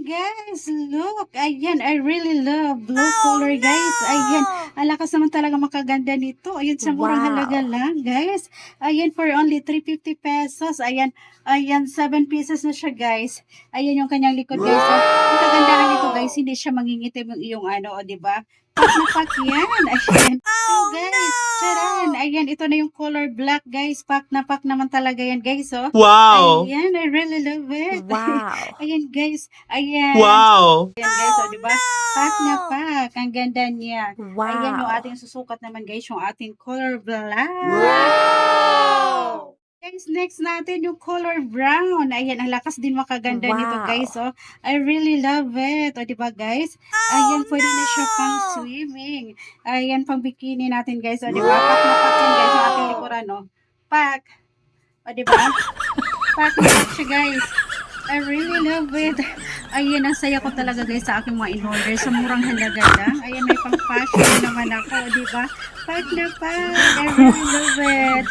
guys, look. Ayan, I really love blue color, guys. Ayan, ang lakas naman talaga makaganda nito. Ayan, sa murang halaga Wow. lang, guys. Ayan, for only 350 pesos. Ayan, 7 pieces na siya, guys. Ayan yung kanyang likod, guys. So, ang kagandahan nito, guys, hindi siya mangingitim yung iyong ano, o, diba? Pak na pak yan. Ayan. So, guys, charan. Ayan, ito na yung color black, guys. Pak na pak naman talaga yan, guys, oh. Wow! Ayan, I really love it. Wow. Ayan, guys. Ayan. Wow! Ayan, guys. O, diba? Pack na pack. Ang ganda niya. Ayan yung Wow. ating susukat naman, guys. Yung ating color black. Wow. Guys, next natin yung color brown. Ayan, ang lakas din makaganda nito, Wow. guys. Oh, I really love it. O, diba, guys? Ayan, pwede na siya pang swimming. Ayan, pang bikini natin, guys. O, diba? Pack na pack yan, guys. Yung ating likuran, no? Pack. O, diba? Pack na pack siya, guys. I really love it. Ayan, ang saya ko talaga, guys, sa aking mga in-order. Sa murang halaga lang. Ayan, may pang fashion naman ako, di ba? Pack na pack. I really love it.